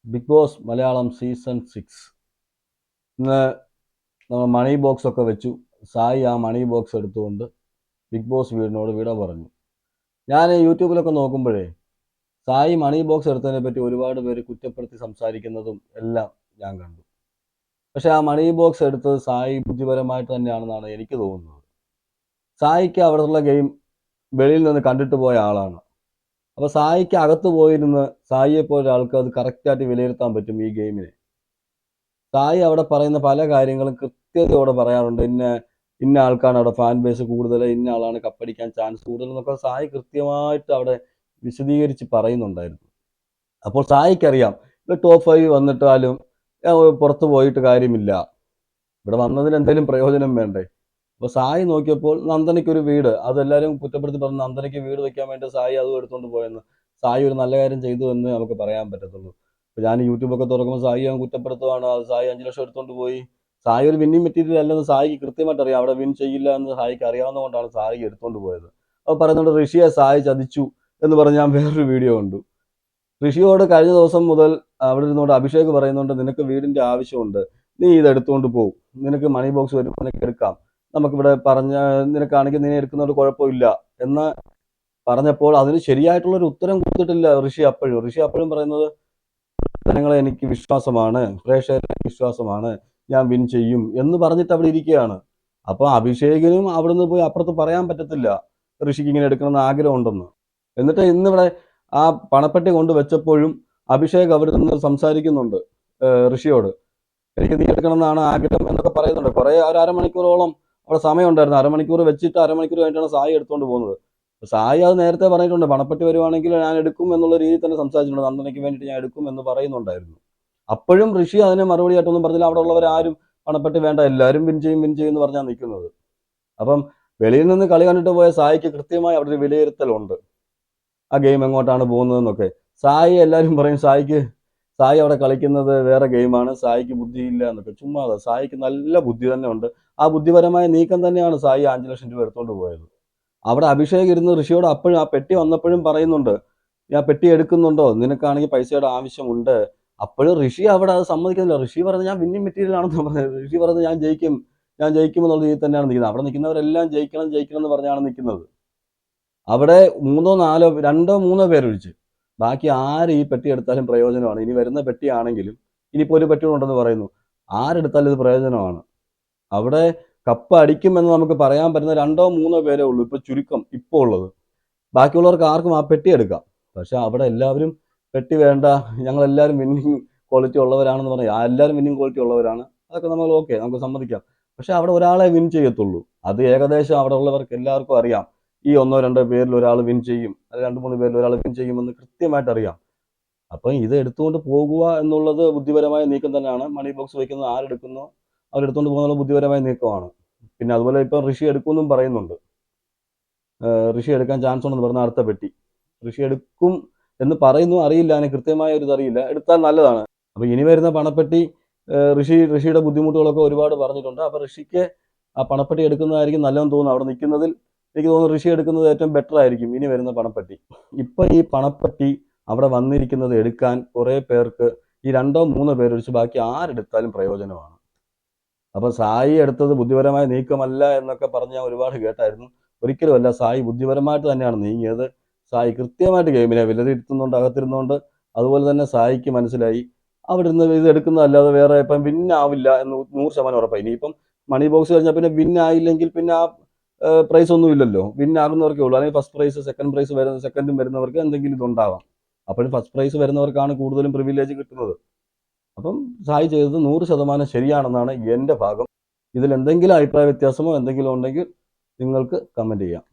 Big boss Malayalam season 6 ഇന്ന് നമ്മൾ മണി box ഒക്കെ വെച്ചു. സായി ആ മണി ബോക്സ് എടുത്തുകൊണ്ട് ബിഗ് ബോസ് വീടിനോട് വിട പറഞ്ഞു. ഞാൻ യൂട്യൂബിലൊക്കെ നോക്കുമ്പോഴേ സായി മണി ബോക്സ് എടുത്തതിനെ പറ്റി ഒരുപാട് പേര് കുറ്റപ്പെടുത്തി സംസാരിക്കുന്നതും എല്ലാം ഞാൻ കണ്ടു. പക്ഷെ ആ മണി ബോക്സ് എടുത്തത് സായി ബുദ്ധിപരമായിട്ട് തന്നെയാണെന്നാണ് എനിക്ക് തോന്നുന്നത്. സായിക്ക് അവിടെയുള്ള ഗെയിം വെളിയിൽ നിന്ന് കണ്ടിട്ട് പോയ ആളാണ്. അപ്പോൾ സായിക്ക് അകത്ത് പോയിരുന്ന് സായിയെ പോലെ ഒരാൾക്ക് അത് കറക്റ്റായിട്ട് വിലയിരുത്താൻ പറ്റും ഈ ഗെയിമിനെ. സായി അവിടെ പറയുന്ന പല കാര്യങ്ങളും കൃത്യതയോടെ പറയാറുണ്ട്. ഇന്ന ഇന്ന ആൾക്കാണ് അവിടെ ഫാൻ ബേസ് കൂടുതൽ, ഇന്ന ആളാണ് കപ്പടിക്കാൻ ചാൻസ് കൂടുതൽ എന്നൊക്കെ സായി കൃത്യമായിട്ട് അവിടെ വിശദീകരിച്ച് പറയുന്നുണ്ടായിരുന്നു. അപ്പോൾ സായിക്കറിയാം ഇപ്പോൾ ടോപ്പ് 5 വന്നിട്ടാലും പുറത്ത് പോയിട്ട് കാര്യമില്ല, ഇവിടെ വന്നതിന് എന്തെങ്കിലും പ്രയോജനം വേണ്ടേ. അപ്പോൾ സായി നോക്കിയപ്പോൾ നന്ദനയ്ക്കൊരു വീട്, അതെല്ലാവരും കുറ്റപ്പെടുത്തി പറഞ്ഞു നന്ദനയ്ക്ക് വീട് വെക്കാൻ വേണ്ടി സായി അതും എടുത്തുകൊണ്ട് പോയെന്ന്. സായി ഒരു നല്ല കാര്യം ചെയ്തു എന്ന് നമുക്ക് പറയാൻ പറ്റത്തുള്ളൂ. ഇപ്പോൾ ഞാൻ യൂട്യൂബൊക്കെ തുറക്കുമ്പോൾ സായി അവൻ കുറ്റപ്പെടുത്തുവാണ്, അത് സായി 5 ലക്ഷം എടുത്തുകൊണ്ട് പോയി. സായി ഒരു വിന്നിങ് മെറ്റീരിയൽ അല്ലെന്ന് സായിക്ക് കൃത്യമായിട്ട് അറിയാം, അവിടെ വിൻ ചെയ്യില്ല എന്ന് സായിക്ക് അറിയാവുന്നതുകൊണ്ടാണ് സായി എടുത്തുകൊണ്ട് പോയത്. അപ്പോൾ പറയുന്നുണ്ട് ഋഷിയെ സായി ചതിച്ചു എന്ന് പറഞ്ഞ് ഞാൻ വേറൊരു വീഡിയോ കണ്ടു. ഋഷിയോട് കഴിഞ്ഞ ദിവസം മുതൽ അവിടെ ഇരുന്നുകൊണ്ട് അഭിഷേക് പറയുന്നുണ്ട് നിനക്ക് വീടിൻ്റെ ആവശ്യമുണ്ട്, നീ ഇത് എടുത്തുകൊണ്ട് പോകും, നിനക്ക് മണി ബോക്സ് വരുമ്പോൾ നിനക്ക് എടുക്കാം, നമുക്കിവിടെ പറഞ്ഞ നിനക്കാണെങ്കിൽ നീ എടുക്കുന്നതുകൊണ്ട് കുഴപ്പമില്ല എന്ന് പറഞ്ഞപ്പോൾ അതിന് ശരിയായിട്ടുള്ളൊരു ഉത്തരം കൊടുത്തിട്ടില്ല ഋഷി അപ്പോഴും പറയുന്നത് ജനങ്ങളെ എനിക്ക് വിശ്വാസമാണ്, പ്രേക്ഷകരെ വിശ്വാസമാണ്, ഞാൻ വിൻ ചെയ്യും എന്ന് പറഞ്ഞിട്ട് അവിടെ ഇരിക്കുകയാണ്. അപ്പോൾ അഭിഷേകിനും അവിടുന്ന് പോയി അപ്പുറത്ത് പറയാൻ പറ്റത്തില്ല ഋഷിക്ക് ഇങ്ങനെ എടുക്കണമെന്ന് ആഗ്രഹമുണ്ടെന്ന്. എന്നിട്ട് ഇന്നിവിടെ ആ പണപ്പെട്ടി കൊണ്ട് വെച്ചപ്പോഴും അഭിഷേക് അവിടെ നിന്ന് സംസാരിക്കുന്നുണ്ട് ഋഷിയോട്, എനിക്ക് നീ എടുക്കണമെന്നാണ് ആഗ്രഹം എന്നൊക്കെ പറയുന്നുണ്ട്. കുറേ ഒരു അരമണിക്കൂറോളം അവിടെ സമയം ഉണ്ടായിരുന്നു. അരമണിക്കൂർ വെച്ചിട്ട് അരമണിക്കൂർ കഴിഞ്ഞിട്ടാണ് സായി എടുത്തുകൊണ്ട് പോകുന്നത്. സായി അത് നേരത്തെ പറഞ്ഞിട്ടുണ്ട്, പണപ്പെട്ടി വരുവാണെങ്കിൽ ഞാൻ എടുക്കും എന്നുള്ള രീതിയിൽ തന്നെ സംസാരിച്ചിട്ടുണ്ട്, നന്ദനയ്ക്ക് വേണ്ടിയിട്ട് ഞാൻ എടുക്കും എന്ന് പറയുന്നുണ്ടായിരുന്നു. അപ്പോഴും ഋഷി അതിന് മറുപടി ആയിട്ടൊന്നും പറഞ്ഞില്ല. അവിടെ ഉള്ളവരാരും പണപ്പെട്ടി വേണ്ട, എല്ലാവരും വിൻ ചെയ്യും എന്ന് പറഞ്ഞാൽ നിൽക്കുന്നത്. അപ്പം വെളിയിൽ നിന്ന് കളി കണ്ടിട്ട് പോയ സായിക്ക് കൃത്യമായി അവിടെ ഒരു വിലയിരുത്തലുണ്ട്, ആ ഗെയിം എങ്ങോട്ടാണ് പോകുന്നതെന്നൊക്കെ. സായി എല്ലാവരും പറയും സായി അവിടെ കളിക്കുന്നത് വേറെ ഗെയിമാണ്, സായിക്ക് ബുദ്ധിയില്ല എന്നൊക്കെ. ചുമ്മാതെ സായിക്ക് നല്ല ബുദ്ധി തന്നെ ഉണ്ട്. ആ ബുദ്ധിപരമായ നീക്കം തന്നെയാണ് സായി 5 ലക്ഷം രൂപ എടുത്തുകൊണ്ട് പോയത്. അവിടെ അഭിഷേക് ഇരുന്ന് ഋഷിയോട് അപ്പോഴും ആ പെട്ടി വന്നപ്പോഴും പറയുന്നുണ്ട്, ഞാൻ പെട്ടി എടുക്കുന്നുണ്ടോ, നിനക്കാണെങ്കിൽ പൈസയുടെ ആവശ്യമുണ്ട്. അപ്പോഴും ഋഷി അവിടെ അത് സമ്മതിക്കുന്നില്ല. ഋഷി പറഞ്ഞത് ഞാൻ വിന്നിങ് മെറ്റീരിയൽ ആണെന്ന് പറഞ്ഞത്. ഋഷി പറഞ്ഞത് ഞാൻ ജയിക്കും എന്നുള്ള രീതിയിൽ തന്നെയാണ് നിൽക്കുന്നത്. അവിടെ നിൽക്കുന്നവരെല്ലാം ജയിക്കണം എന്ന് പറഞ്ഞാണ് നിൽക്കുന്നത്. അവിടെ രണ്ടോ മൂന്നോ പേരൊഴിച്ച് ബാക്കി ആര് ഈ പെട്ടി എടുത്താലും പ്രയോജനമാണ്. ഇനി വരുന്ന പെട്ടിയാണെങ്കിലും ഇനിയിപ്പോൾ ഒരു പെട്ടി ഉണ്ടെന്ന് പറയുന്നു, ആരെടുത്താലും ഇത് പ്രയോജനമാണ്. അവിടെ കപ്പ് അടിക്കുമെന്ന് നമുക്ക് പറയാൻ പറ്റുന്ന രണ്ടോ മൂന്നോ പേരേ ഉള്ളൂ ഇപ്പോൾ ചുരുക്കം ഇപ്പോൾ ഉള്ളത്. ബാക്കിയുള്ളവർക്ക് ആർക്കും ആ പെട്ടി എടുക്കാം. പക്ഷെ അവിടെ എല്ലാവരും പെട്ടി വേണ്ട, ഞങ്ങളെല്ലാവരും വിന്നിങ് ക്വാളിറ്റി ഉള്ളവരാണെന്ന് പറയും. എല്ലാവരും വിന്നിങ് ക്വാളിറ്റി ഉള്ളവരാണ്, അതൊക്കെ നമ്മൾ ഓക്കെ, നമുക്ക് സമ്മതിക്കാം. പക്ഷെ അവിടെ ഒരാളെ വിൻ ചെയ്യത്തുള്ളൂ, അത് ഏകദേശം അവിടെ ഉള്ളവർക്ക് എല്ലാവർക്കും അറിയാം. ഈ ഒന്നോ രണ്ടോ പേരിൽ ഒരാൾ വിൻ ചെയ്യും, അത് 2-3 പേരിൽ ഒരാൾ വിൻ ചെയ്യുമെന്ന് കൃത്യമായിട്ട് അറിയാം. അപ്പം ഇത് എടുത്തുകൊണ്ട് പോകുക എന്നുള്ളത് ബുദ്ധിപരമായ നീക്കം തന്നെയാണ്. മണി ബോക്സ് വയ്ക്കുന്നത് ആരെടുക്കുന്നോ അവരെടുത്തുകൊണ്ട് പോകുന്നുള്ള ബുദ്ധിപരമായ നീക്കമാണ്. പിന്നെ അതുപോലെ ഇപ്പം ഋഷി എടുക്കുമെന്നും പറയുന്നുണ്ട്. ഋഷി എടുക്കാൻ ചാൻസ് ഉണ്ടെന്ന് പറഞ്ഞ അടുത്ത പെട്ടി ഋഷി എടുക്കും എന്ന് പറയുന്നു. അറിയില്ല, അതിന് കൃത്യമായ ഒരു ഇതറിയില്ല. എടുത്താൽ നല്ലതാണ്. അപ്പോൾ ഇനി വരുന്ന പണപ്പെട്ടി ഋഷിയുടെ ബുദ്ധിമുട്ടുകളൊക്കെ ഒരുപാട് പറഞ്ഞിട്ടുണ്ട്. അപ്പോൾ ഋഷിക്ക് ആ പണപ്പെട്ടി എടുക്കുന്നതായിരിക്കും നല്ലതെന്ന് തോന്നുന്നു. അവിടെ നിൽക്കുന്നതിൽ എനിക്ക് തോന്നുന്നു ഋഷി എടുക്കുന്നത് ഏറ്റവും ബെറ്റർ ആയിരിക്കും ഇനി വരുന്ന പണപ്പെട്ടി. ഇപ്പം ഈ പണപ്പെട്ടി അവിടെ വന്നിരിക്കുന്നത് എടുക്കാൻ കുറേ പേർക്ക് ഈ 2-3 പേരൊഴിച്ച് ബാക്കി ആരെടുത്താലും പ്രയോജനമാണ്. അപ്പോൾ സായി എടുത്തത് ബുദ്ധിപരമായ നീക്കമല്ല എന്നൊക്കെ പറഞ്ഞ് ഞാൻ ഒരുപാട് കേട്ടായിരുന്നു. ഒരിക്കലുമല്ല, സായി ബുദ്ധിപരമായിട്ട് തന്നെയാണ് നീങ്ങിയത്. സായി കൃത്യമായിട്ട് ഗെയിമിനെ വിലയിരുത്തുന്നുണ്ട് അകത്തിരുന്നുകൊണ്ട്. അതുപോലെ തന്നെ സായിക്ക് മനസ്സിലായി അവിടെ നിന്ന് ഇത് എടുക്കുന്നതല്ലാതെ വേറെ ഇപ്പം വിന്നാവില്ല എന്ന് 100% ഉറപ്പായി. ഇനിയിപ്പം മണി ബോക്സ് കഴിഞ്ഞാൽ പിന്നെ വിന്നായില്ലെങ്കിൽ പിന്നെ ആ പ്രൈസ് ഒന്നും ഇല്ലല്ലോ, വിന്നാകുന്നവർക്കേ ഉള്ളൂ. അല്ലെങ്കിൽ ഫസ്റ്റ് പ്രൈസ് സെക്കൻഡും വരുന്നവർക്ക് എന്തെങ്കിലും ഇതുണ്ടാവാം. അപ്പോഴും ഫസ്റ്റ് പ്രൈസ് വരുന്നവർക്കാണ് കൂടുതലും പ്രിവിലേജ് കിട്ടുന്നത്. അപ്പം സായി ചെയ്തത് 100% ശരിയാണെന്നാണ് എൻ്റെ ഭാഗം. ഇതിൽ എന്തെങ്കിലും അഭിപ്രായ വ്യത്യാസമോ എന്തെങ്കിലും ഉണ്ടെങ്കിൽ നിങ്ങൾക്ക് കമൻറ്റ് ചെയ്യാം.